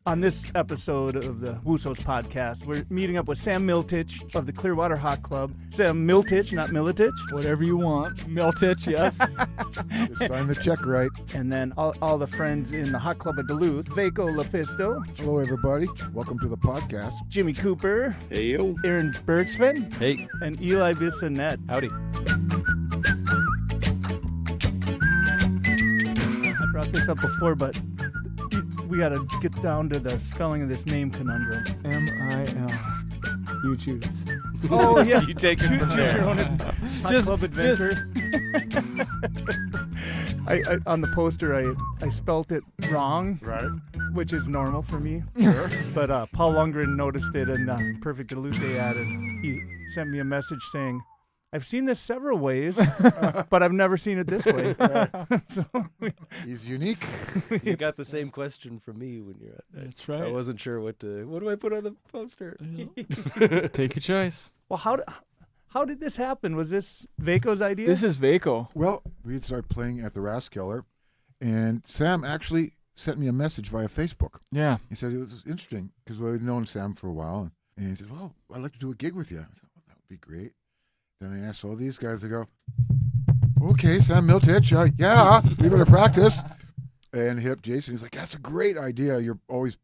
On this episode of the Wussow's podcast, we're meeting up with Sam Miltich of the Clearwater Hot Club. Sam Miltich, not Militich. Whatever you want. Miltich, yes. Just sign the check right. And then all the friends in the Hotclub of Duluth. Vaco Lapisto. Hello, everybody. Welcome to the podcast. Jimmy Cooper. Hey, yo. Aaron Bergsven. Hey. And Eli Bissonette. Howdy. I brought this up before, but we got to get down to the spelling of this name conundrum. M-I-L. You choose. Oh, yeah. You take it from Your there. own Hot Club adventure. I on the poster, I spelt it wrong, Right. which is normal for me. Sure. But Paul Lundgren noticed it in the Perfect Duluth ad, and he sent me a message saying, I've seen this several ways, but I've never seen it this way. So, He's unique. You got the same question from me when you're at that. That's right. I wasn't sure what do I put on the poster? Take your choice. well, how did this happen? Was this Vaco's idea? This is Vaco. Well, we'd started playing at the Rathskeller, and Sam actually sent me a message via Facebook. Yeah. He said it was interesting because we'd known Sam for a while, and he said, "Well, I'd like to do a gig with you." I said, "Well, that would be great." Then I asked all these guys to go, "Okay, Sam Miltich, yeah, we better practice." And hit up Jason. He's like, "That's a great idea. You're always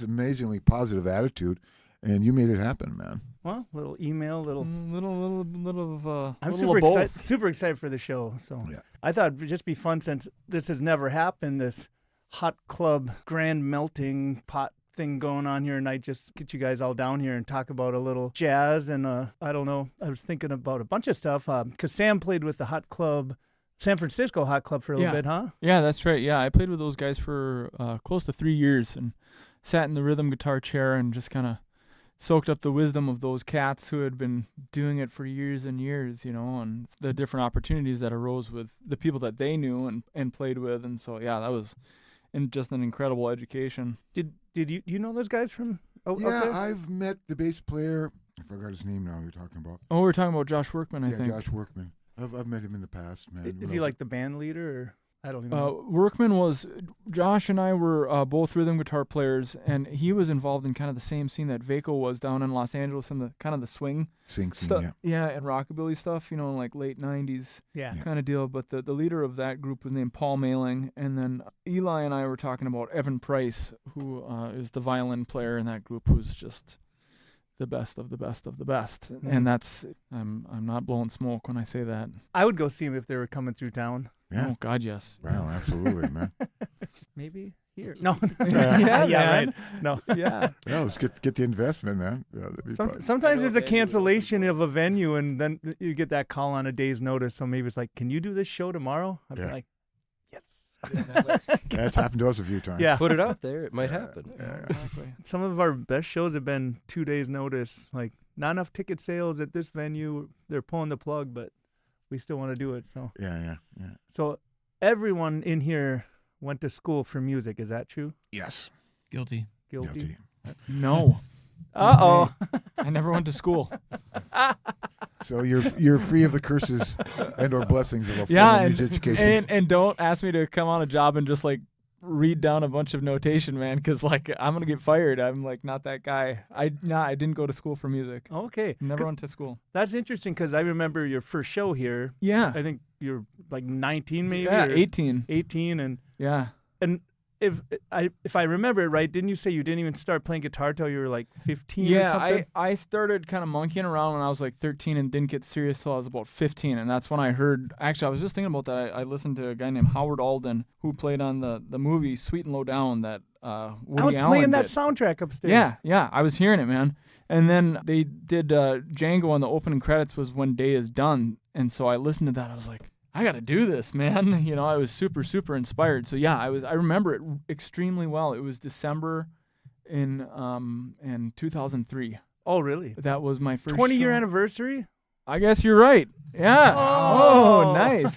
amazingly positive attitude, and you made it happen, man." Well, little email, little. Little of I'm little super of both. excited. Super excited for the show. So Yeah. I thought it'd just be fun since this has never happened. This hot club grand melting pot thing going on here, and I just get you guys all down here and talk about a little jazz and I don't know. I was thinking about a bunch of stuff because Sam played with the Hot Club, San Francisco Hot Club for a little bit, huh? Yeah, that's right. Yeah, I played with those guys for close to 3 years and sat in the rhythm guitar chair and just kind of soaked up the wisdom of those cats who had been doing it for years and years, you know, and the different opportunities that arose with the people that they knew and played with. And so, yeah, that was just an incredible education. Did you know those guys from? Yeah, okay? I've met the bass player. I forgot his name now. You're talking about. Oh, we're talking about Josh Workman, I Yeah, think. Josh Workman. I've met him in the past, man. Is he like the band leader or? I don't even know. Workman was, Josh and I were both rhythm guitar players, and he was involved in kind of the same scene that Vaco was down in Los Angeles in the kind of the swing Sing scene, stuff. yeah. Yeah, and rockabilly stuff, you know, like late 90s Yeah. kind of deal. But the leader of that group was named Paul Mailing, and then Eli and I were talking about Evan Price, who is the violin player in that group, who's just the best of the best of the best. Mhm. And that's, I'm not blowing smoke when I say that. I would go see him if they were coming through town. Yeah. Oh, God, yes. Wow, absolutely, man. Maybe here. No. Yeah, yeah, man. right. No. Yeah. Yeah, let's get the investment, man. Yeah, that'd be fun. Sometimes I know there's a a venue cancellation of a venue, and then you get that call on a day's notice. So maybe it's like, can you do this show tomorrow? I'd be Yeah. like, yes. Yeah, it's happened to us a few times. Yeah. Put it out there. It might happen. Yeah. Exactly. Some of our best shows have been 2 days notice. Like, not enough ticket sales at this venue. They're pulling the plug, but we still want to do it. Yeah. So everyone in here went to school for music. Is that true? Yes. Guilty. Guilty. No. Uh-oh. I never went to school. So you're free of the curses and or blessings of a formal Yeah, music education. and don't ask me to come on a job and just like read down a bunch of notation, man, because like I'm gonna get fired. I'm like not that guy. I didn't go to school for music. Okay. Never went to school. That's interesting because I remember your first show here. Yeah. I think you're like 19 maybe? Yeah, or 18. 18 and Yeah. if I remember it right, didn't you say you didn't even start playing guitar till you were like 15 or Yeah, something? I started kind of monkeying around when I was like 13 and didn't get serious till I was about 15, and that's when I heard. Actually, I was just thinking about that. I listened to a guy named Howard Alden who played on the movie Sweet and Low Down that Woody I was Allen playing that did. soundtrack upstairs. Yeah, I was hearing it, man. And then they did Django, and the opening credits was When Day Is Done, and so I listened to that. I was like, I got to do this, man. You know, I was super, super inspired. So yeah, I remember it extremely well. It was December in 2003. Oh, really? That was my first 20-year show. anniversary? I guess you're right. Yeah. Oh. Oh, nice.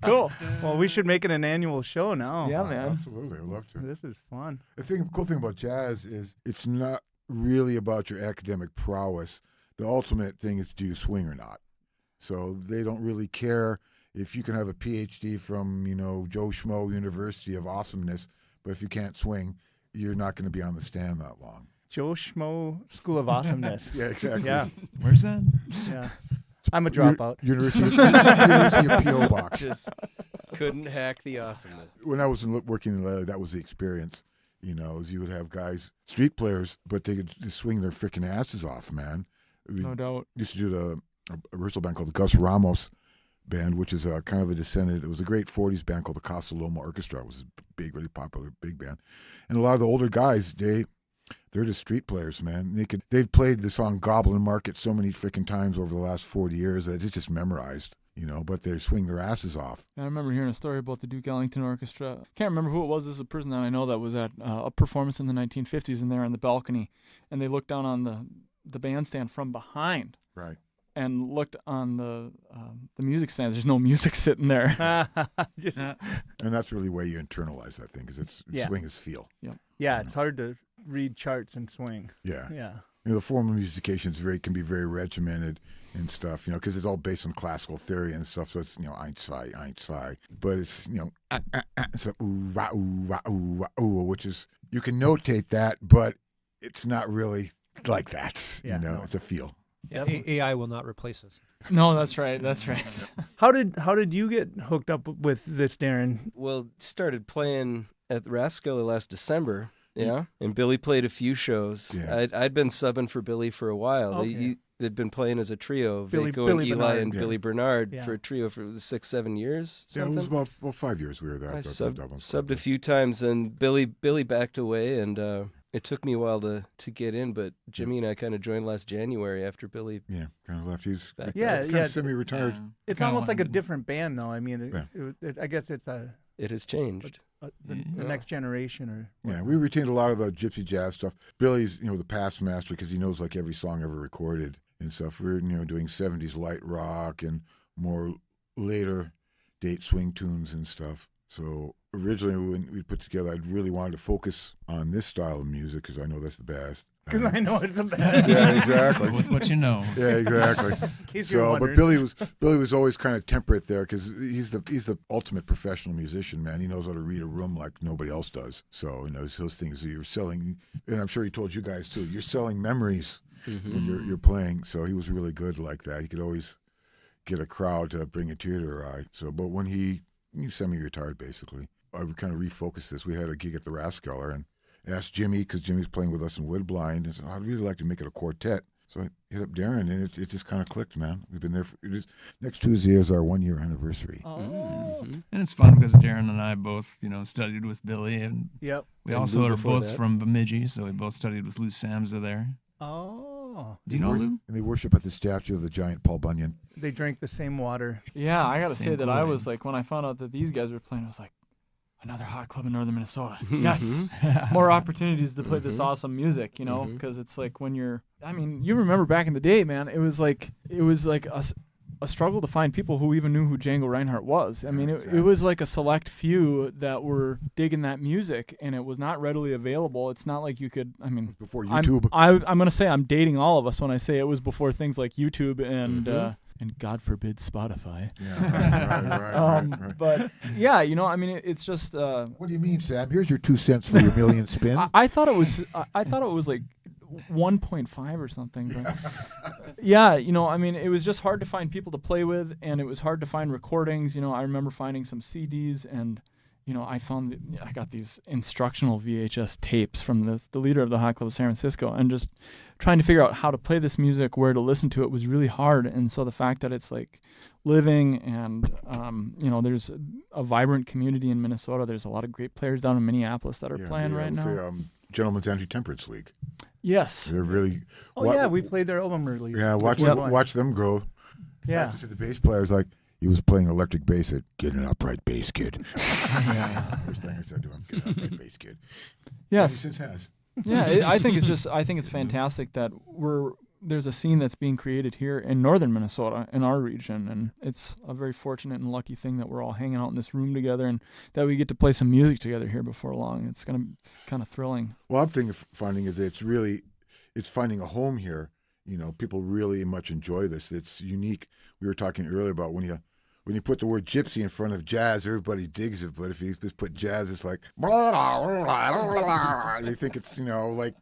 Cool. Well, we should make it an annual show now. Yeah, man. Absolutely, I'd love to. This is fun. The cool thing about jazz is it's not really about your academic prowess. The ultimate thing is, do you swing or not? So they don't really care if you can have a PhD from, Joe Schmo University of Awesomeness, but if you can't swing, you're not going to be on the stand that long. Joe Schmo School of Awesomeness. Yeah, exactly. Yeah, Where's that? yeah. I'm a dropout. University of P.O. Box. Just couldn't hack the awesomeness. When I was working in LA, that was the experience. You know, is you would have guys, street players, but they could just swing their freaking asses off, man. We No doubt. used to do a rehearsal band called the Gus Ramos Band, which is a kind of a descendant. It was a great 40s band called the Casa Loma Orchestra. It was a big, really popular big band. And a lot of the older guys, they're just street players, man. They've played the song Goblin Market so many freaking times over the last 40 years that it's just memorized, you know, but they swing their asses off. I remember hearing a story about the Duke Ellington Orchestra. Can't remember who it was. This is a person that I know that was at a performance in the 1950s, and they're on the balcony, and they looked down on the bandstand from behind. Right. And looked on the music stands. There's no music sitting there. And that's really where you internalize that thing, because swing is feel. Yeah, it's hard to read charts and swing. Yeah. Yeah. You know, the form of musication can be very regimented and stuff, you know, because it's all based on classical theory and stuff. So it's, you know, eins, zwei. But it's, you know, it's a ooh, wah, ooh, wah, ooh, wah, ooh, which is, you can notate that, but it's not really like that. Yeah, you know, no. it's a feel. Yeah, AI will not replace us. No, that's right. That's right. How did you get hooked up with this, Darren? Well, started playing at the Rathskeller last December. Yeah, and Billy played a few shows. Yeah. I'd been subbing for Billy for a while. Okay. They'd been playing as a trio, Billy Vaco and Eli Bernard. and Yeah. Billy Bernard, Yeah. for a trio for 6-7 years. Yeah, it Something. was about 5 years we were there. I That subbed a few times, and Billy backed away, and it took me a while to get in, but Jimmy and I kind of joined last January after Billy. Yeah, kind of left. He's Back kind of semi-retired. It's almost like a different band, though. I mean, I guess it's It has changed. the next generation, or Yeah, we retained a lot of the gypsy jazz stuff. Billy's, you know, the past master because he knows like every song ever recorded and stuff. We're, you know, doing 70s light rock and more later date swing tunes and stuff. So originally when we put together, I really wanted to focus on this style of music because I know that's the best. because I know it's a band. Yeah, exactly. What you know. Yeah, exactly. In case you're So, wondering. but Billy was always kind of temperate there because he's the ultimate professional musician, man. He knows how to read a room like nobody else does. So, you know, those things you're selling, and I'm sure he told you guys too. You're selling memories when you're playing. So he was really good like that. He could always get a crowd to bring a tear to their eye. So, but when he semi-retired basically, I would kind of refocus this. We had a gig at the Rathskeller and asked Jimmy, because Jimmy's playing with us in Woodblind, and said, I'd really like to make it a quartet. So I hit up Darren, and it just kind of clicked, man. We've been there next Tuesday is our 1 year anniversary. Oh. And it's fun because Darren and I both, studied with Billy, and Yep. we And also Lou are before both that. from Bemidji, so we both studied with Lou Samza there. Oh. Do you know Lou? And they worship at the statue of the giant Paul Bunyan. They drank the same water. Yeah, I gotta say Same that I Kool-Aid. was like, when I found out that these guys were playing, I was like, another hot club in northern Minnesota. Yes, more opportunities to play this awesome music, because it's like when you remember back in the day, man, it was like a struggle to find people who even knew who Django Reinhardt was. I mean, it was like a select few that were digging that music, and it was not readily available. It's not like you could, Before YouTube. I'm going to say I'm dating all of us when I say it was before things like YouTube and God forbid Spotify. Yeah, right. But yeah, it's just. What do you mean, Sam? Here's your 2 cents for your million spin. I thought it was. I thought it was like 1.5 or something. But yeah, it was just hard to find people to play with, and it was hard to find recordings. I remember finding some CDs, and I got these instructional VHS tapes from the leader of the Hotclub of San Francisco, and just trying to figure out how to play this music, where to listen to it was really hard. And so the fact that it's like living and, there's a vibrant community in Minnesota. There's a lot of great players down in Minneapolis that are playing right now. The Gentlemen's Anti-Temperance League. Yes. They're really. Yeah, we played their album release. Yeah, watch them grow. Yeah. I have to say the bass player's like, he was playing electric bass at Get an Upright Bass Kid. First thing I said to him, Get an Upright Bass Kid. Yes. And he since has. Yeah, I think it's fantastic that there's a scene that's being created here in northern Minnesota, in our region, and it's a very fortunate and lucky thing that we're all hanging out in this room together, and that we get to play some music together here before long. It's kind of thrilling. Well, I'm finding is it's finding a home here. People really much enjoy this. It's unique. We were talking earlier about when you when you put the word gypsy in front of jazz, everybody digs it. But if you just put jazz, it's like blah, blah, blah, blah, blah. They think it's like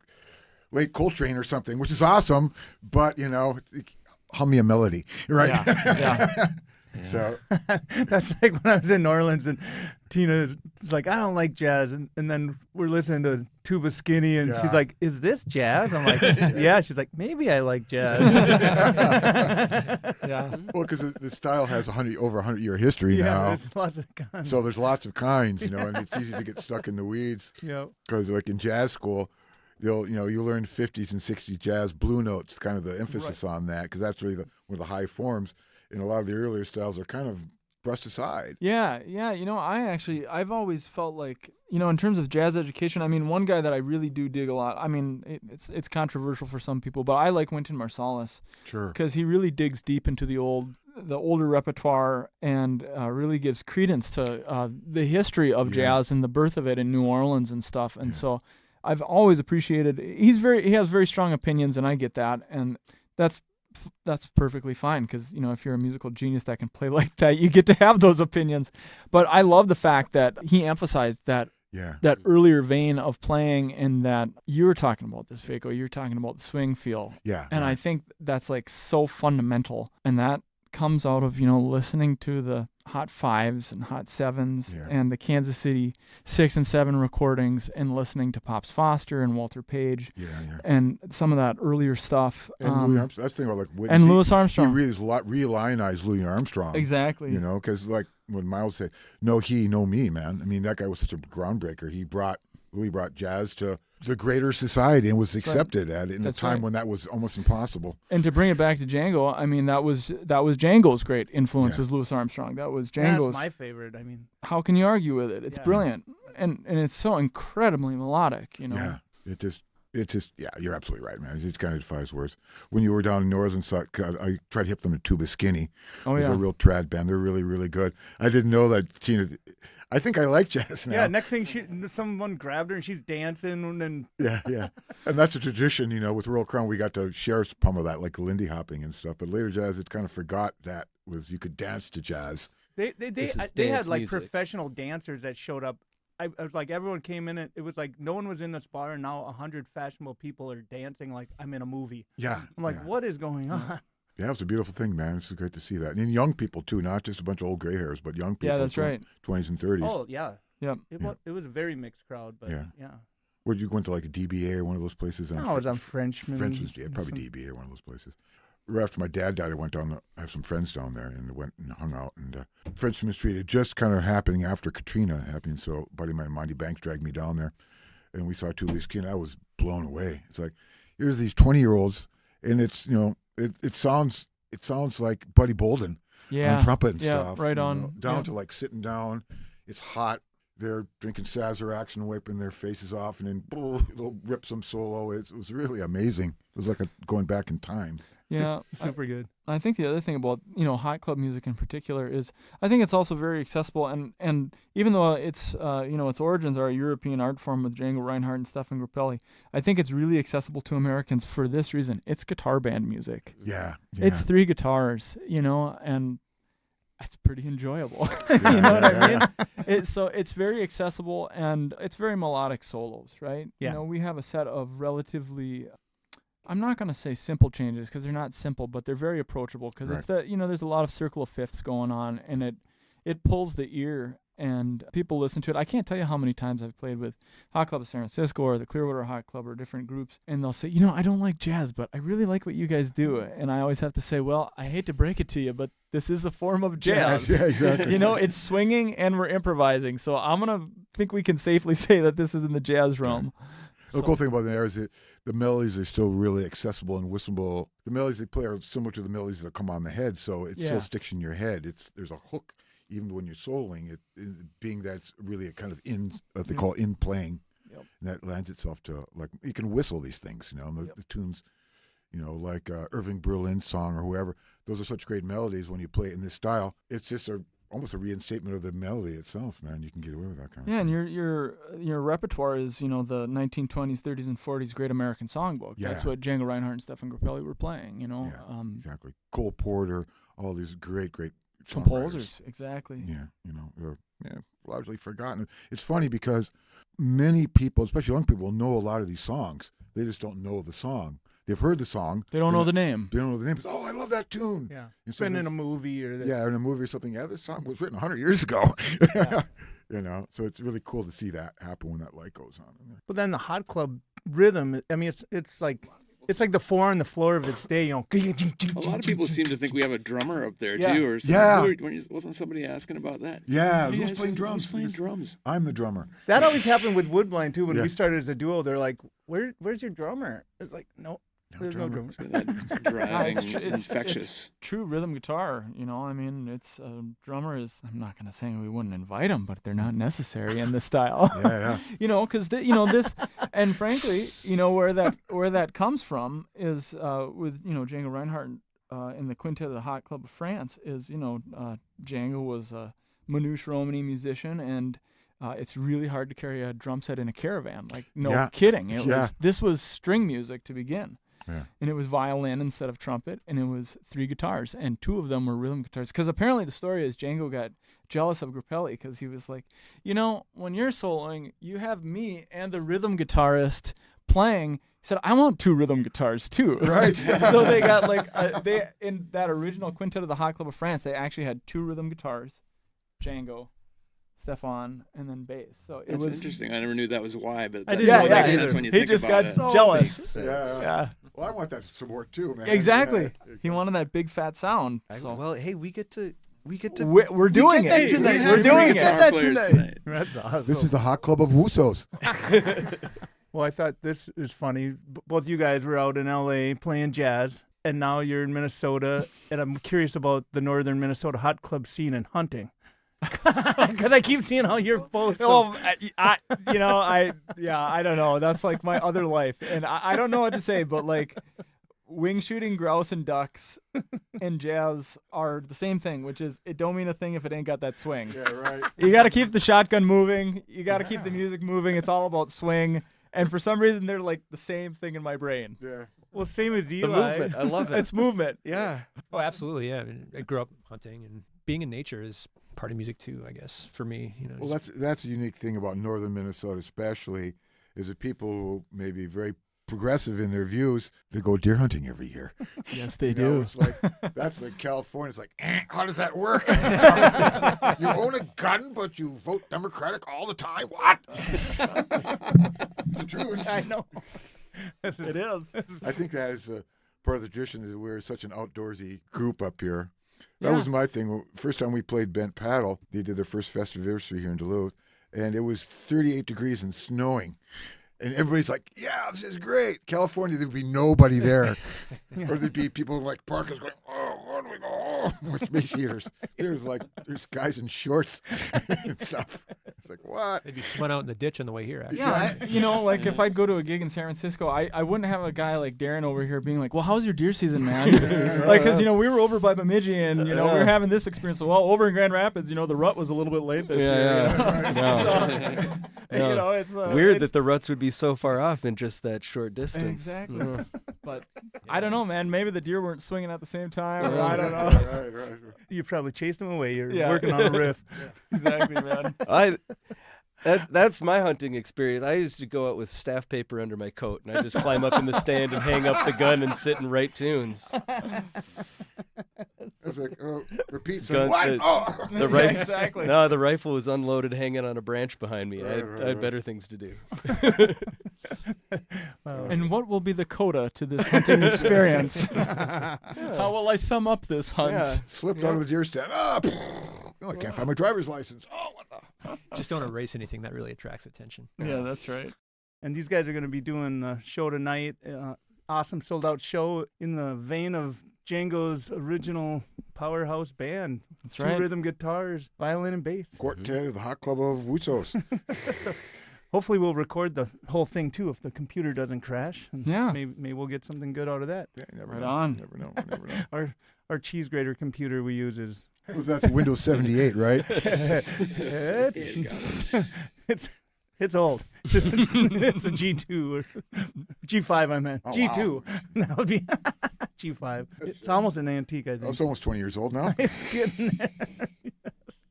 late Coltrane or something, which is awesome. But hum me a melody, right? Yeah. So That's like when I was in New Orleans and Tina's like, I don't like jazz. And then we're listening to Tuba Skinny and she's like, is this jazz? I'm like, yeah. She's like, maybe I like jazz. Yeah. well, because the style has over 100-year history now. There's lots of kinds. So there's lots of kinds, and it's easy to get stuck in the weeds. Yeah. Because like in jazz school, you learn 50s and 60s jazz blue notes, kind of the emphasis on that, because that's really one of the high forms. And a lot of the earlier styles are kind of brushed aside. Yeah. I've always felt like, in terms of jazz education, I mean, one guy that I really do dig a lot, I mean, it's controversial for some people, but I like Wynton Marsalis. Sure. Because he really digs deep into the older repertoire and really gives credence to the history of jazz and the birth of it in New Orleans and stuff. And so I've always appreciated, he has very strong opinions, and I get that. And that's perfectly fine, because if you're a musical genius that can play like that, you get to have those opinions. But I love the fact that he emphasized that earlier vein of playing, and that you were talking about this, Faco, you're talking about the swing feel. And I think that's like so fundamental, and that comes out of listening to the Hot 5s and Hot 7s and the Kansas City 6 and 7 recordings, and listening to Pops Foster and Walter Page and some of that earlier stuff. And Louis Armstrong, that's the thing about like Louis Armstrong. He really re-lionized Louis Armstrong. Exactly. Because like when Miles said, "No he, no me," man. I mean, that guy was such a groundbreaker. Louis brought jazz to the greater society and was accepted at it in a time when that was almost impossible. And to bring it back to Django, I mean, that was Django's great influence was Louis Armstrong. That was Django's. That's my favorite. I mean, how can you argue with it? It's brilliant, and it's so incredibly melodic. Yeah, it just you're absolutely right, man. It just kind of defies words. When you were down in New Orleans, I tried to hip them to Tuba Skinny. It's a real trad band. They're really, really good. I didn't know that Tina. I think I like jazz now. Yeah, next thing someone grabbed her and she's dancing and yeah. And that's a tradition, with Royal Crown. We got to share some of that, like Lindy hopping and stuff. But later jazz, it kind of forgot that you could dance to jazz. They had like professional dancers that showed up. I was like, everyone came in and it was like no one was in this bar, and now 100 fashionable people are dancing like I'm in a movie. Yeah. I'm like, what is going on? Yeah, it's a beautiful thing, man. It's great to see that. And young people, too, not just a bunch of old gray hairs, but young people. Yeah, that's right. 20s and 30s. Oh, yeah. Yep. It was a very mixed crowd, but yeah. Would you go into like a DBA or one of those places? No, I was on Frenchman. Probably DBA or one of those places. Right after my dad died, I went down. I have some friends down there, and went and hung out. And Frenchman Street had just kind of happening after Katrina happened, so a buddy of mine, Monty Banks, dragged me down there, and we saw Tuba Skinny. I was blown away. It's like, here's these 20-year-olds, and it's it sounds like Buddy Bolden on trumpet and stuff. Right on. Down to like sitting down. It's hot. They're drinking Sazeracs and wiping their faces off, and then they'll rip some solo. It was really amazing. It was like going back in time. Yeah, super good. I think the other thing about hot club music in particular is I think it's also very accessible, and even though it's its origins are a European art form with Django Reinhardt and Stefan Grappelli, I think it's really accessible to Americans for this reason: it's guitar band music. Yeah. It's 3 guitars, and it's pretty enjoyable. You know what I mean? It's very accessible, and it's very melodic solos, right? Yeah. We have a set of relatively, I'm not going to say simple changes because they're not simple, but they're very approachable because it's that, there's a lot of circle of fifths going on, and it pulls the ear, and people listen to it. I can't tell you how many times I've played with Hotclub of San Francisco or the Clearwater Hot Club or different groups, and they'll say, I don't like jazz, but I really like what you guys do. And I always have to say, well, I hate to break it to you, but this is a form of jazz. Yeah, exactly. It's swinging and we're improvising. So I'm going to think we can safely say that this is in the jazz realm. The cool thing about that is that the melodies are still really accessible and whistleable. The melodies they play are similar to the melodies that come on the head, so it still sticks in your head. There's a hook even when you're soloing. It being that's really a kind of what they call in playing, and that lends itself to like you can whistle these things. The tunes, like Irving Berlin's song or whoever. Those are such great melodies when you play it in this style. It's just almost a reinstatement of the melody itself, man. You can get away with that kind of thing. And your repertoire is, the 1920s, 30s, and 40s Great American Songbook. Yeah. That's what Django Reinhardt and Stefan Grappelli were playing, Exactly. Cole Porter, all these great composers. Exactly. Yeah, they're largely forgotten. It's funny because many people, especially young people, know a lot of these songs. They just don't know the song. They've heard the song. They don't know the name. They don't know the name. It's, I love that tune. Yeah. And It's been in a movie or yeah, in a movie or something. Yeah, this song was written 100 years ago. So it's really cool to see that happen when that light goes on. But then the hot club rhythm, I mean, it's like the four on the floor of its day, A lot of people seem to think we have a drummer up there Yeah. too, or something. Wasn't somebody asking about that? Yeah, Hey, who's playing drums? Who's playing drums? I'm the drummer. That always happened with Woodbine too. When Yeah. we started as a duo, they're like, "Where's your drummer?" It's like, no, No there's drummer. no drummer. That driving, it's infectious. True rhythm guitar, I mean, it's drummer is. I'm not gonna say we wouldn't invite them, but they're not necessary in this style. Yeah. Because this, and frankly, where that comes from is with Django Reinhardt in the quintet of the Hotclub of France is Django was a Manouche Romany musician, and it's really hard to carry a drum set in a caravan. Like, no Yeah. kidding. Yeah. This was string music to begin. Yeah. And it was violin instead of trumpet, and it was 3 guitars, and 2 of them were rhythm guitars. Because apparently the story is Django got jealous of Grappelli because he was like, when you're soloing, you have me and the rhythm guitarist playing. He said, I want 2 rhythm guitars too. Right. So they got they in that original quintet of the Hotclub of France, they actually had 2 rhythm guitars, Django, Stefan, and then bass. So it That's was interesting. I never knew that was why, but I that didn't totally know makes that sense either. when you He think just about got it. So jealous. makes sense. Yeah, Well, I want that support too, man. exactly. Yeah. He wanted that big fat sound. So Well, hey, we get to we're doing get that it. tonight. We're doing guitar it. players tonight. That's awesome. This is the Hotclub of Wussows. Well, I thought this is funny. Both you guys were out in L.A. playing jazz, and now you're in Minnesota, and I'm curious about the northern Minnesota hot club scene and hunting. Because I keep seeing all your posts. Well, I don't know. That's like my other life, and I don't know what to say, but like wing shooting grouse and ducks and jazz are the same thing, which is it don't mean a thing if it ain't got that swing. Yeah, right. You got to keep the shotgun moving. You got to keep the music moving. It's all about swing. And for some reason, they're like the same thing in my brain. Yeah. Well, same as Eli. the movement. I love it. It's movement. Yeah. Oh, absolutely, yeah. I mean, I grew up hunting, and being in nature is part of music too, I guess, for me. Well, that's a unique thing about northern Minnesota, especially, is that people who may be very progressive in their views, they go deer hunting every year. Yes, they You know, do. it's like that's like California. It's like, how does that work? You own a gun, but you vote Democratic all the time. What? It's the truth. I know. It is. I think that is part of the tradition is we're such an outdoorsy group up here. That Yeah. was my thing. First time we played Bent Paddle, they did their first festive anniversary here in Duluth, and it was 38 degrees and snowing. And everybody's like, yeah, this is great. California, there'd be nobody there. Or there'd be people like parkas going, oh, where do we go? With space heaters. There's guys in shorts and stuff. It's like, what? They'd be spun out in the ditch on the way here, actually. Yeah, if I'd go to a gig in San Francisco, I wouldn't have a guy like Darren over here being like, well, how's your deer season, man? Like, because, we were over by Bemidji and, we were having this experience. Well, over in Grand Rapids, the rut was a little bit late this year. No. It's Weird it's, that the ruts would be so far off in just that short distance. Exactly. Yeah. But I don't know, man. Maybe the deer weren't swinging at the same time. Or I don't know. Right. You probably chased him away. You're Yeah. working on a riff. Exactly, man. That's my hunting experience. I used to go out with staff paper under my coat, and I just climb up in the stand and hang up the gun and sit and write tunes. It's like, oh, repeat. Gun- What? the- Oh. The rifle, Exactly. No, the rifle was unloaded, hanging on a branch behind me. Right, I right, had right. better things to do. And what will be the coda to this hunting experience? How will I sum up this hunt? Slipped out of the deer stand. Oh, I can't find my driver's license. Oh, what the? Just don't erase anything that really attracts attention. Yeah, that's right. And these guys are going to be doing the show tonight. Awesome sold out show in the vein of Django's original powerhouse band. That's 2 right. rhythm guitars, violin and bass. Quartet of the Hotclub of Wussows. Hopefully we'll record the whole thing too if the computer doesn't crash. And Yeah. maybe we'll get something good out of that. Yeah, you never Right know. on. Never know. Our cheese grater computer we use is That's Windows 78, right? it's old. It's a G2 or G5 I meant. Oh, G2. wow. That would be G5. It's almost an antique, I I think. was almost 20 years old now. It's getting there. Yes.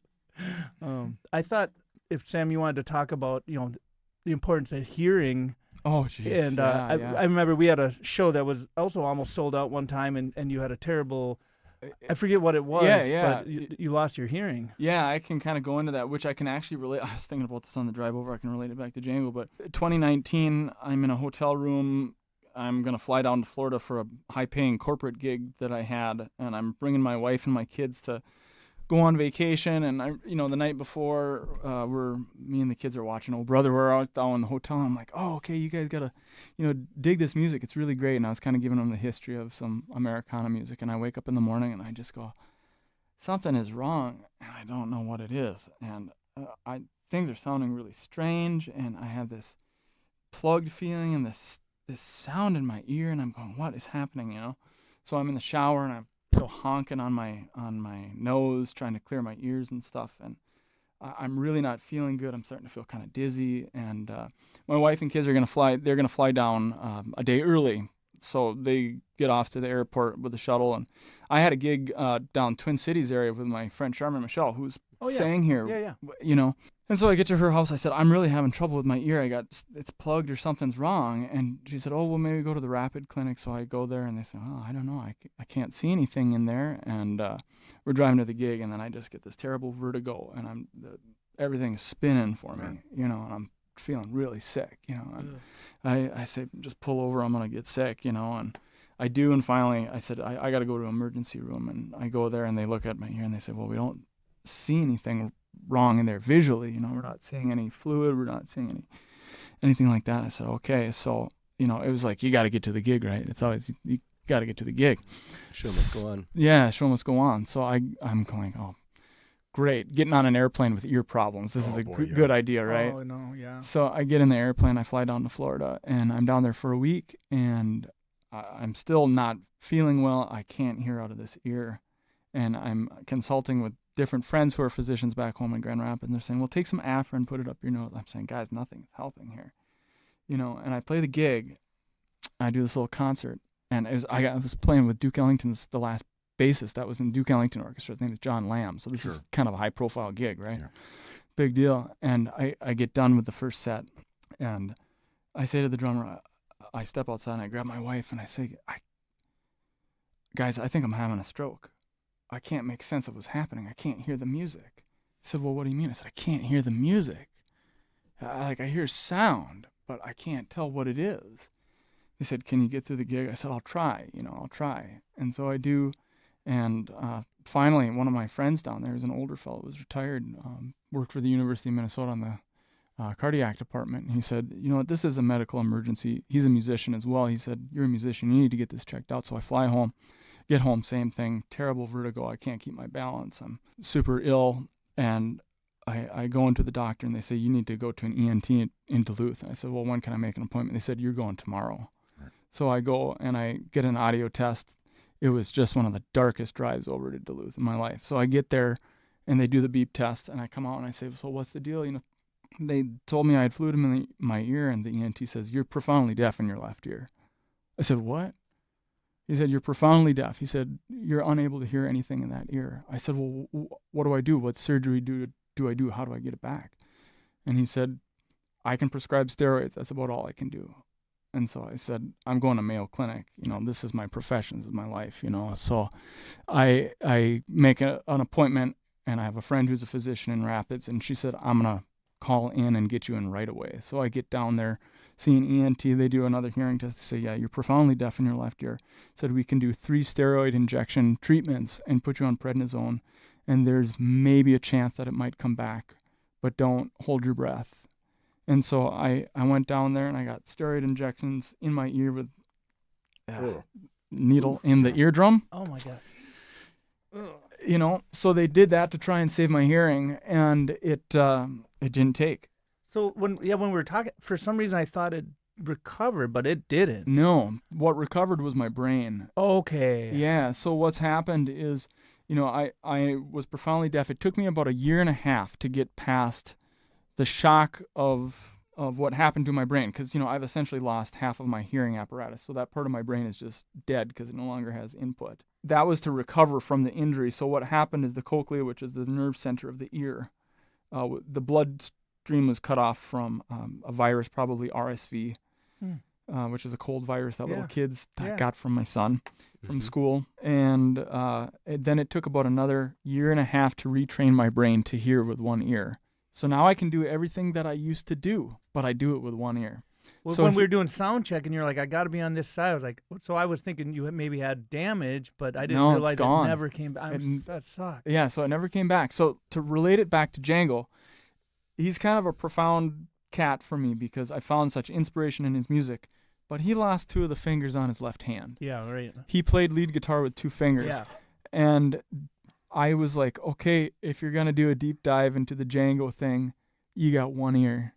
I thought if Sam, you wanted to talk about the importance of hearing. Oh, jeez. And I remember we had a show that was also almost sold out one time, and you had a terrible. I forget what it was. Yeah. But you lost your hearing. Yeah, I can kind of go into that, which I can actually relate. I was thinking about this on the drive over. I can relate it back to Django. But 2019, I'm in a hotel room. I'm going to fly down to Florida for a high-paying corporate gig that I had, and I'm bringing my wife and my kids to go on vacation. And the night before, me and the kids are watching Oh Brother. We're out down in the hotel. And I'm like, oh, okay, you guys gotta, dig this music. It's really great. And I was kind of giving them the history of some Americana music. And I wake up in the morning and I just go, something is wrong, and I don't know what it is. And things are sounding really strange, and I have this plugged feeling and this sound in my ear, and I'm going, what is happening? So I'm in the shower and I'm still honking on my nose, trying to clear my ears and stuff, and I'm really not feeling good. I'm starting to feel kind of dizzy, and my wife and kids are gonna fly. They're gonna fly down a day early, so they get off to the airport with the shuttle. And I had a gig down Twin Cities area with my friend Charmin Michelle, who's sang here. Yeah. And so I get to her house. I said, I'm really having trouble with my ear. It's plugged or something's wrong. And she said, oh, well, maybe go to the Rapid Clinic. So I go there, and they say, oh, I don't know. I can't see anything in there. And we're driving to the gig, and then I just get this terrible vertigo, and everything's spinning for me, and I'm feeling really sick, And I say, just pull over. I'm going to get sick, and I do. And finally, I said, I got to go to an emergency room. And I go there, and they look at my ear, and they say, well, we don't see anything wrong in there visually, we're not seeing any fluid, we're not seeing anything like that. I said, okay. So it was like, you got to get to the gig, right? It's always, you got to get to the gig. Show must go on. Yeah, show must go on. So I'm going, oh, great, getting on an airplane with ear problems, this is a good idea, right? Oh no, yeah. So I get in the airplane, I fly down to Florida, and I'm down there for a week, and I'm still not feeling well. I can't hear out of this ear, and I'm consulting with different friends who are physicians back home in Grand Rapids, and they're saying, well, take some Afrin, put it up your nose. I'm saying, guys, nothing's helping here. And I play the gig. I do this little concert, and I was playing with Duke Ellington's, the last bassist that was in Duke Ellington Orchestra. His name is John Lamb. So this is kind of a high-profile gig, right? Yeah. Big deal. And I get done with the first set, and I say to the drummer, I step outside, and I grab my wife, and I say, guys, I think I'm having a stroke. I can't make sense of what's happening. I can't hear the music. I said, well, what do you mean? I said, I can't hear the music. I hear sound, but I can't tell what it is. They said, can you get through the gig? I said, I'll try, I'll try. And so I do. And finally, one of my friends down there is an older fellow, was retired, worked for the University of Minnesota on the cardiac department. And he said, this is a medical emergency. He's a musician as well. He said, you're a musician. You need to get this checked out. So I fly home. Get home, same thing, terrible vertigo. I can't keep my balance. I'm super ill, and I go into the doctor, and they say, you need to go to an ENT in Duluth. And I said, well, when can I make an appointment? They said, you're going tomorrow. Right. So I go, and I get an audio test. It was just one of the darkest drives over to Duluth in my life. So I get there, and they do the beep test, and I come out, and I say, so what's the deal? They told me I had fluid in my ear, and the ENT says, you're profoundly deaf in your left ear. I said, what? He said, you're profoundly deaf. He said, you're unable to hear anything in that ear. I said, well, what do I do? What surgery do I do? How do I get it back? And he said, I can prescribe steroids. That's about all I can do. And so I said, I'm going to Mayo Clinic. This is my profession. This is my life, So I make an appointment, and I have a friend who's a physician in Rapids, and she said, I'm going to call in and get you in right away. So I get down there, see an ENT. They do another hearing test. They say, yeah, you're profoundly deaf in your left ear. Said we can do 3 steroid injection treatments and put you on prednisone, and there's maybe a chance that it might come back, but don't hold your breath. And so I went down there, and I got steroid injections in my ear with needle in the eardrum. Oh my God. So they did that to try and save my hearing, and it didn't take. So when we were talking, for some reason I thought it recovered, but it didn't. No, what recovered was my brain. Okay. Yeah. So what's happened is, I was profoundly deaf. It took me about 1.5 years to get past the shock of of what happened to my brain, because I've essentially lost half of my hearing apparatus, so that part of my brain is just dead because it no longer has input. That was to recover from the injury. So what happened is the cochlea, which is the nerve center of the ear, the blood stream was cut off from a virus, probably RSV, which is a cold virus that little kids got from my son from school. And then it took about another year and a half to retrain my brain to hear with one ear. So now I can do everything that I used to do, but I do it with one ear. Well, so when we were doing sound check and you're like, I got to be on this side, I was like, so I was thinking you maybe had damage, but I didn't realize it's gone. It never came back. That sucks. Yeah, so it never came back. So to relate it back to Django, he's kind of a profound cat for me because I found such inspiration in his music, but he lost 2 of the fingers on his left hand. Yeah, right. He played lead guitar with 2 fingers. Yeah. And I was like, okay, if you're going to do a deep dive into the Django thing, you got one ear.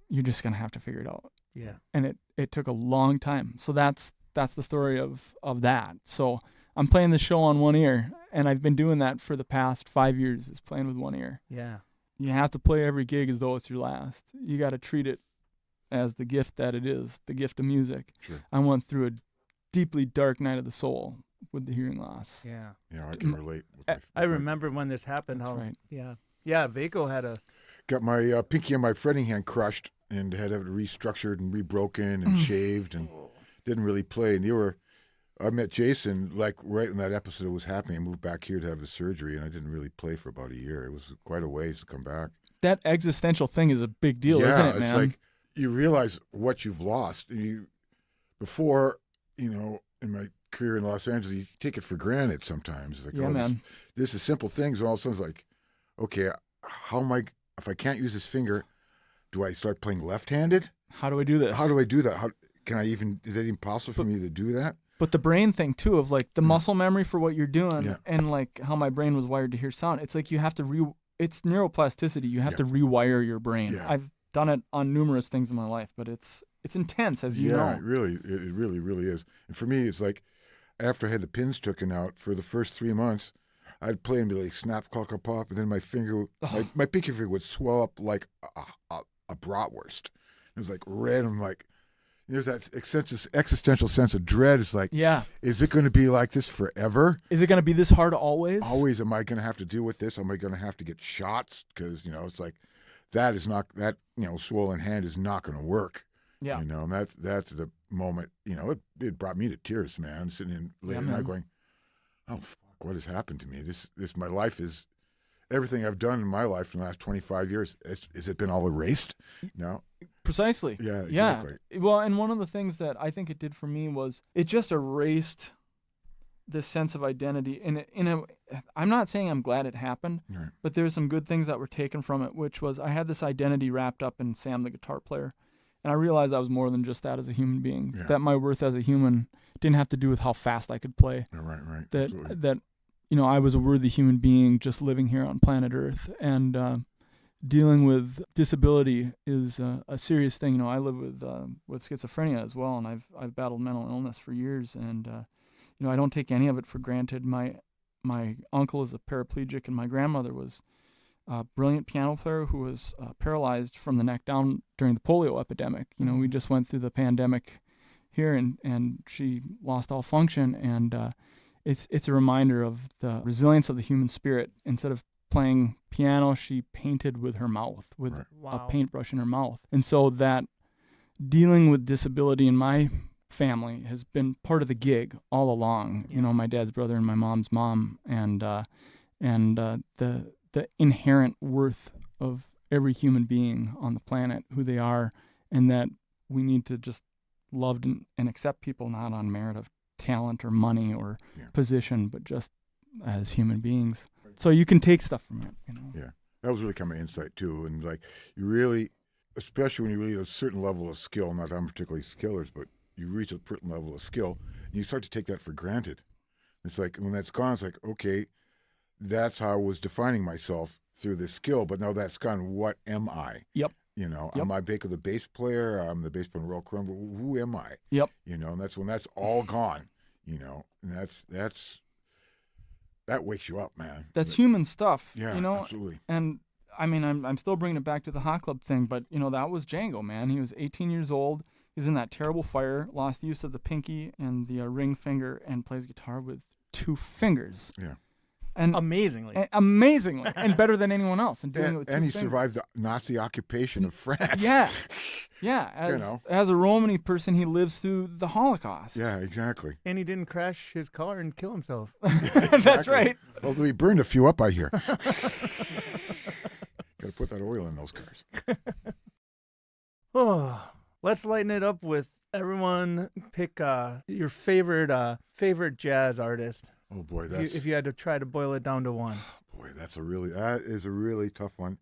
You're just going to have to figure it out. Yeah. And it took a long time. So that's the story of that. So I'm playing the show on one ear, and I've been doing that for the past 5 years, is playing with one ear. Yeah. You have to play every gig as though it's your last. You got to treat it as the gift that it is, the gift of music. Sure. I went through a deeply dark night of the soul with the hearing loss. Yeah. Yeah, I can relate. I remember when this happened. That's how, right. Yeah. Yeah, Vaco had got my pinky and my fretting hand crushed and had to have it restructured and rebroken and shaved and didn't really play. And I met Jason like right when that episode was happening. I moved back here to have the surgery, and I didn't really play for about a year. It was quite a ways to come back. That existential thing is a big deal, isn't it, man? It's like you realize what you've lost. And before, in my career in Los Angeles, you take it for granted sometimes. It's like, man. This is simple things. And all of a sudden it's like, okay, how am I, if I can't use this finger, do I start playing left-handed? How do I do this? How do I do that? Is it even possible for me to do that? But the brain thing too, of like the muscle memory for what you're doing and like how my brain was wired to hear sound. It's like you have to it's neuroplasticity. You have to rewire your brain. Yeah. I've done it on numerous things in my life, but it's intense, as you know. Yeah, it really is. And for me, it's like after I had the pins taken out for the first 3 months, I'd play and be like snap, cock, pop, and then my finger, my pinky finger would swell up like a bratwurst. It was like red. I'm like, there's that existential sense of dread. It's like, is it going to be like this forever? Is it going to be this hard always? Always. Am I going to have to deal with this? Am I going to have to get shots? Because, it's like, that is not, that, swollen hand is not going to work. Yeah. And that's the moment, it brought me to tears, man. Sitting in late at night going, oh, fuck, what has happened to me? My life is, everything I've done in my life in the last 25 years, has it been all erased? No. Precisely. Yeah, exactly. Yeah. Well, and one of the things that I think it did for me was it just erased this sense of identity. I'm not saying I'm glad it happened, but there's some good things that were taken from it, which was I had this identity wrapped up in Sam, the guitar player. And I realized I was more than just that as a human being, that my worth as a human didn't have to do with how fast I could play. Right. That I was a worthy human being just living here on planet Earth. And dealing with disability is a serious thing. I live with schizophrenia as well, and I've battled mental illness for years, and I don't take any of it for granted. My uncle is a paraplegic, and my grandmother was a brilliant piano player who was paralyzed from the neck down during the polio epidemic. We just went through the pandemic here, and she lost all function, and it's a reminder of the resilience of the human spirit. Instead of playing piano, she painted with her mouth, with a paintbrush in her mouth. And so that dealing with disability in my family has been part of the gig all along. My dad's brother and my mom's mom, and the inherent worth of every human being on the planet, who they are, and that we need to just love and accept people not on merit of talent or money or position, but just as human beings. So you can take stuff from it, Yeah, that was really kind of insight too, and like you really, especially when you reach a certain level of skill, not that I'm particularly skillers, but you reach a certain level of skill, and you start to take that for granted. It's like when that's gone, it's like, okay, that's how I was defining myself through this skill, but now that's gone. What am I? Yep. Am I Baker the bass player? I'm the bass player in Royal Crown. Who am I? Yep. And that's when that's all gone. And that wakes you up, man. That's human stuff. Yeah, absolutely. And I mean, I'm still bringing it back to the Hot Club thing, but, that was Django, man. He was 18 years old. He was in that terrible fire, lost use of the pinky and the ring finger, and plays guitar with 2 fingers. Yeah. And Amazingly. and better than anyone else. And doing it with 2 and he fingers. survived the Nazi occupation of France. Yeah. As a Romany person, he lives through the Holocaust. Yeah, exactly. And he didn't crash his car and kill himself. That's right. Although he burned a few up, I hear. Got to put that oil in those cars. Oh, let's lighten it up with everyone pick your favorite jazz artist. Oh boy, If you had to try to boil it down to one. Boy, that is a really tough one.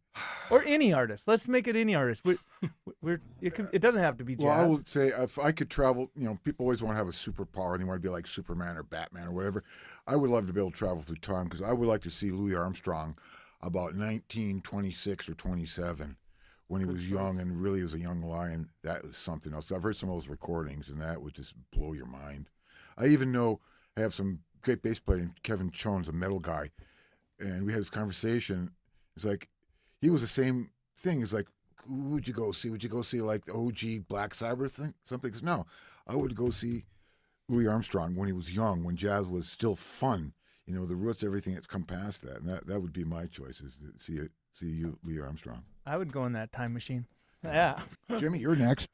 Or any artist. Let's make it any artist. It doesn't have to be jazz. Well, I would say if I could travel, people always want to have a superpower and they want to be like Superman or Batman or whatever. I would love to be able to travel through time because I would like to see Louis Armstrong about 1926 or 27 when he was young and really was a young lion. That was something else. I've heard some of those recordings and that would just blow your mind. I even know I have some great bass player named Kevin Jones, a metal guy, and we had this conversation. It's like he was the same thing. It's like, who would you go see? Would you go see like the OG Black Sabbath thing? Something? No, I would go see Louis Armstrong when he was young, when jazz was still fun. The roots, everything that's come past that, and that would be my choice is to see you, Louis Armstrong. I would go in that time machine. Yeah. Jimmy, you're next.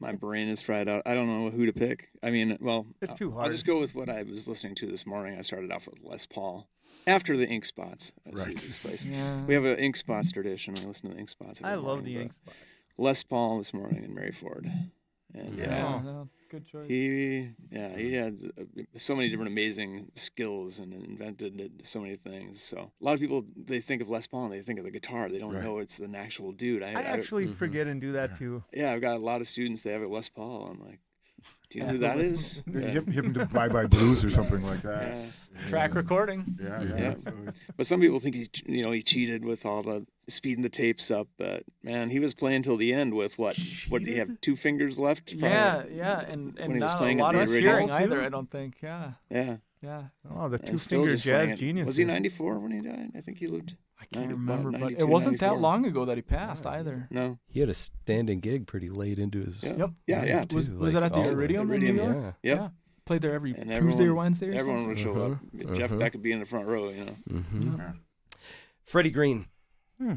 My brain is fried out. I don't know who to pick. I mean, well, It's too hard. I'll just go with what I was listening to this morning. I started off with Les Paul. After the Ink Spots. Right. This place. Yeah. We have an Ink Spots tradition. We listen to the Ink Spots. every I love morning, the but ink spot. Les Paul this morning and Mary Ford. And No, good choice. he had so many different amazing skills and invented so many things. So a lot of people, they think of Les Paul and they think of the guitar. They don't Right. know it's an actual dude. I actually forget and do that too. Yeah, I've got a lot of students. They have a Les Paul. I'm like, do you know who that is? Hip him to Bye Bye Blues or something like that. Track recording. Yeah. Yeah. But some people think he cheated with all the speeding the tapes up. But man, he was playing till the end with what? What did he have? 2 fingers left? Yeah, and when he was not playing a at lot the of original, hearing too? either. I don't think. Yeah. Oh, the And still two-finger just sang jazz it. genius. Was he 94 when he died? I think he lived. I can't 90 remember, but 92, it wasn't that 94. long ago that he passed either. No. He had a standing gig pretty late into his. Yeah. Yeah. too, Was it at the all Iridium in New Iridium, York? Yeah. Yep. Played there every And Tuesday or everyone- Wednesday or Everyone something. would show up. Jeff Beck would be in the front row. Mm-hmm. Yeah. Freddie Green. Hmm.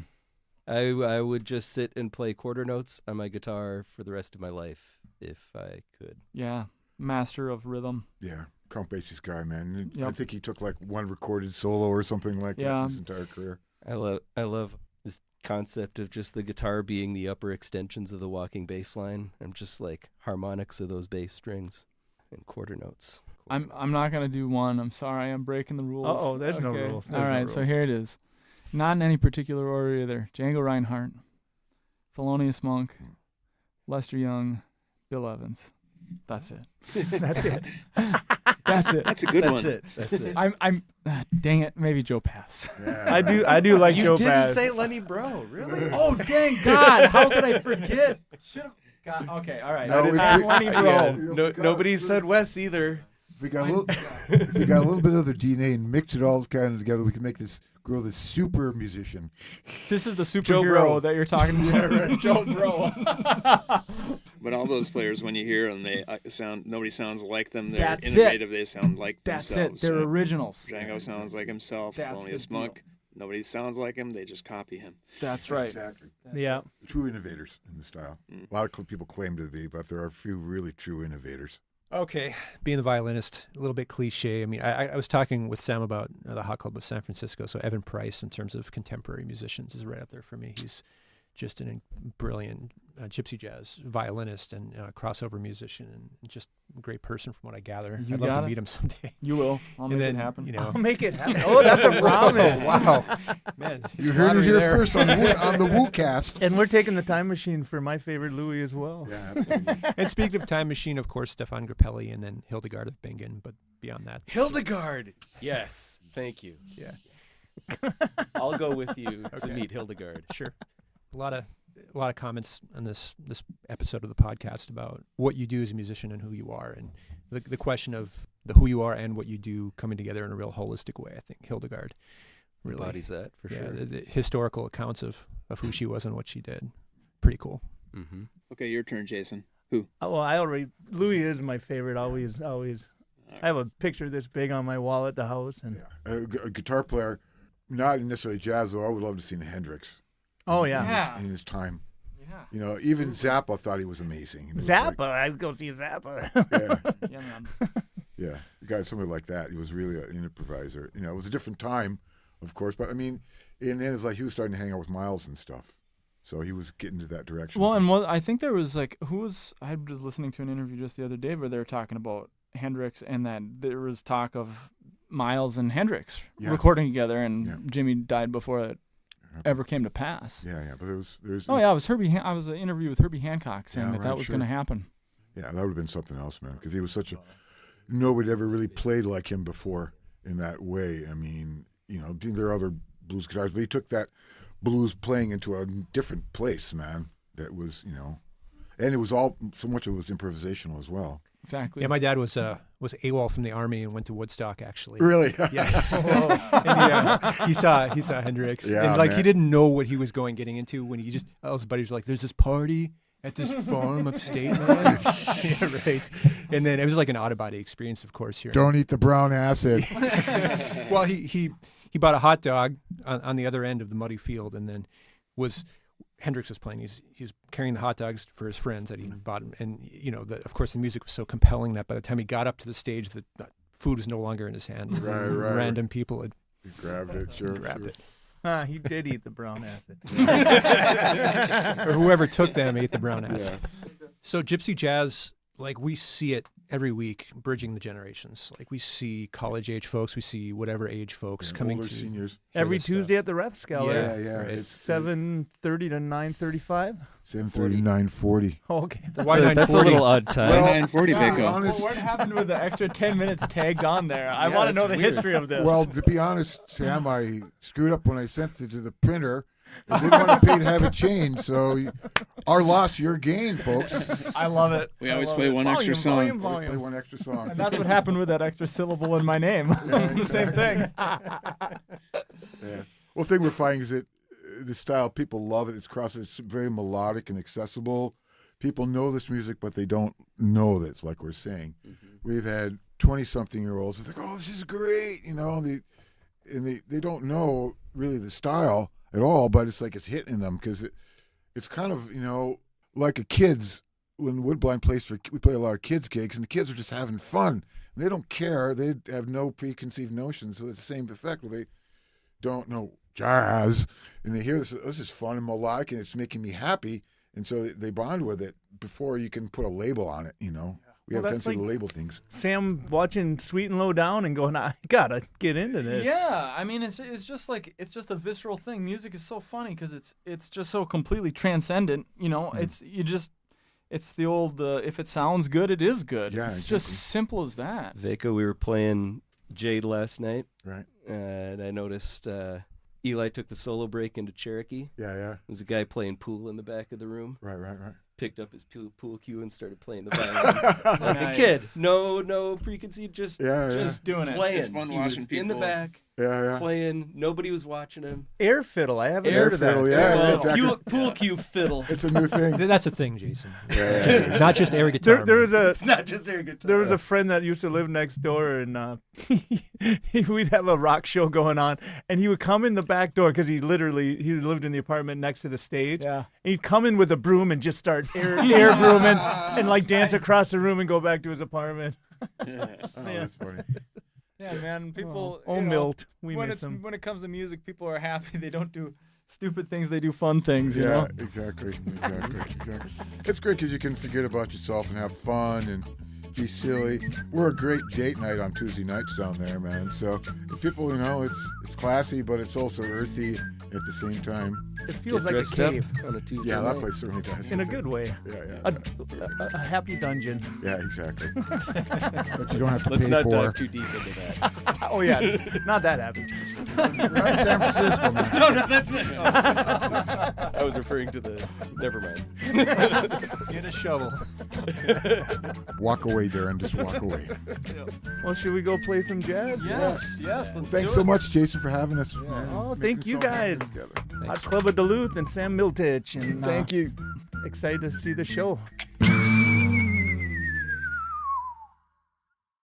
I would just sit and play quarter notes on my guitar for the rest of my life if I could. Yeah, master of rhythm. Yeah, Count Basie's guy, man. I Yep. think he took like one recorded solo or something like that Yeah. his entire career. I love this concept of just the guitar being the upper extensions of the walking bass line. I'm just like harmonics of those bass strings and quarter notes. I'm not gonna do one. I'm sorry. I'm breaking the rules. Uh-oh, there's no rules. There's All no right, so rules. here it is. Not in any particular order either. Django Reinhardt, Thelonious Monk, Lester Young, Bill Evans. That's it. That's it. That's it. That's a good That's one. it. That's it. I'm dang it. Maybe Joe Pass. Yeah. I do like You Joe didn't Pass. say Lenny Bro, really? Oh dang God! How could I forget? Should've got okay. All right. No, I did if not we- Lenny Bro. Yeah, Bro. nobody said Wes either. If we got a little bit of their DNA and mix it all kind of together, we can make this grow this super musician. This is the Joe Bro. superhero that you're talking about. Joe Bro. But all those players, when you hear them, they nobody sounds like them. They're That's it. innovative. They sound like That's themselves. it. They're right? originals. Django sounds like himself. That's the Thelonious deal. Monk, nobody sounds like him. They just copy him. That's right. Exactly. Yeah. True innovators in the style. A lot of people claim to be, but there are a few really true innovators. Okay, being the violinist, a little bit cliche. I mean, I was talking with Sam about the Hotclub of San Francisco. So Evan Price, in terms of contemporary musicians, is right up there for me. He's just a brilliant gypsy jazz violinist and crossover musician, and just a great person from what I gather. You I'd love got to it. meet him someday. You will. I'll And make then, it happen. You know, I'll make it happen. Oh, that's a promise. wow, man, You heard it lottery here there. first on the WooCast. And we're taking the time machine for my favorite Louis as well. Yeah, absolutely. And speaking of Time Machine, of course, Stefan Grappelli, and then Hildegard of Bingen. But beyond that, Hildegard. Yes, thank you. Yeah. I'll go with you to Okay. meet Hildegard. Sure. A lot of comments on this episode of the podcast about what you do as a musician and who you are, and the question of the who you are and what you do coming together in a real holistic way. I think Hildegard really embodies that for sure. the historical accounts of who she was and what she did. Pretty cool. Mm-hmm. Okay, your turn, Jason. Oh, well, Louis is my favorite. Always. I have a picture this big on my wall at the house, and A guitar player, not necessarily jazz, though. I would love to see Hendrix. oh yeah, In his time. Yeah. You know, even Zappa thought he was amazing. It was Zappa. I'd go see Zappa. Like, Yeah, man. yeah, the guy, somebody like that. He was really an improviser. You know, it was a different time, of course, but I mean, in the end, it's like he was starting to hang out with Miles and stuff. So he was getting to that direction. Well, and I think there was I was listening to an interview just the other day where they were talking about Hendrix and that there was talk of Miles and Hendrix recording together, and Jimmy died before it ever came to pass. Yeah, but there's. Oh yeah, it was Herbie. I was an interview with Herbie Hancock saying that was going to happen. Yeah, that would have been something else, man, because he was such a. Nobody ever really played like him before in that way. I mean, you know, there are other blues guitarists, but he took that blues playing into a different place, man. That was, you know, and it was all so much of it was improvisational as well. Exactly. Yeah, my dad was AWOL from the Army and went to Woodstock, actually. Really? Yeah. And he saw Hendrix. Yeah, and man. he didn't know what he was getting into when he just, all his buddies were like, there's this party at this farm upstate, man. Yeah, right. And then it was like an out-of-body experience, of course. Here. Don't eat the brown acid. Well, he bought a hot dog on the other end of the muddy field, and then Hendrix was playing. He's carrying the hot dogs for his friends that he bought him, and you know, of course, the music was so compelling that by the time he got up to the stage, the food was no longer in his hand. Right. Random people had He grabbed it. Sure. grabbed it, he did eat the brown acid. or whoever took them ate the brown acid. Yeah. So gypsy jazz, like we see it every week, bridging the generations. Like we see college-age folks, we see whatever age folks coming older to seniors. hear Every this stuff. Tuesday at the Rep Scala. Yeah. Right. It's 7:30 to 9:35. 7:39:40. Oh, okay. Why That's a 9:40? little odd time. Well, 9:40, to be Baco. honest, What happened with the extra 10 minutes tagged on there? I Yeah, want to know that's the weird. history of this. well, to be honest, Sam, I screwed up when I sent it to the printer. I didn't want to pay to have it changed, so our loss, your gain, folks. I love it. We I always love play it. one extra song. Always play Volume. one extra song. And that's what happened with that extra syllable in my name. The same thing. Yeah. Well, the thing we're finding is that the style, people love it. It's very melodic and accessible. People know this music, but they don't know this, like we're saying. We've had 20-something-year-olds. It's like, oh, this is great, you know. They don't know really the style at all, but it's like it's hitting them because it's kind of, you know, like a kids. When Woodbine plays we play a lot of kids gigs, and the kids are just having fun. They don't care. They have no preconceived notions. So it's the same effect where they don't know jazz, and they hear this is fun and melodic, and it's making me happy, and so they bond with it before you can put a label on it, you know. We Well, have a that's tendency to like- label things. Sam watching Sweet and Low Down and going, I gotta get into this. Yeah, I mean, it's just like it's just a visceral thing. Music is so funny because it's just so completely transcendent. You know, it's the old if it sounds good, it is good. Yeah, it's just exactly. simple as that. Vaco, we were playing Jade last night, Right. and I noticed Eli took the solo break into Cherokee. Yeah. There's a guy playing pool in the back of the room. Right. Picked up his pool cue and started playing the violin like a kid. Nice. No preconceived, just Just doing it. playing. It's fun He watching was in the people- back Yeah. playing. Nobody was watching him. Air fiddle. I haven't Air heard of that. fiddle, yeah, Well, exactly. Pool cue fiddle. It's a new thing. That's a thing, Jason. Yeah. Not just air guitar. There was man. a It's not just air guitar. There was a friend that used to live next door, and we'd have a rock show going on, and he would come in the back door because he lived in the apartment next to the stage. Yeah. And he'd come in with a broom and just start air brooming and like dance across the room and go back to his apartment. Oh, that's funny. Yeah, man. People. Oh, you know, Milt, we when miss him. when it comes to music, people are happy. They don't do stupid things. They do fun things. You Yeah, know. exactly. It's great because you can forget about yourself and have fun and be silly. We're a great date night on Tuesday nights down there, man. So people, you know, it's classy, but it's also earthy at the same time. It feels Get like a dressed up cave on a Tuesday Yeah, night. that place certainly does. in a good way. Yeah. A happy dungeon. Yeah, exactly. But you don't have to Let's pay not for. dive too deep into that. Oh yeah, not that happy. We're not in San Francisco, man. No, that's it. I was referring to the. Never mind. Get a shovel. Walk away, Darren. Just walk away. Well, should we go play some jazz? Yes, let's Thanks do so it. much, Jason, for having us. man. Oh, Making thank you something happen guys. together. Hotclub of Duluth and Sam Miltich. And Thank you. excited to see the show.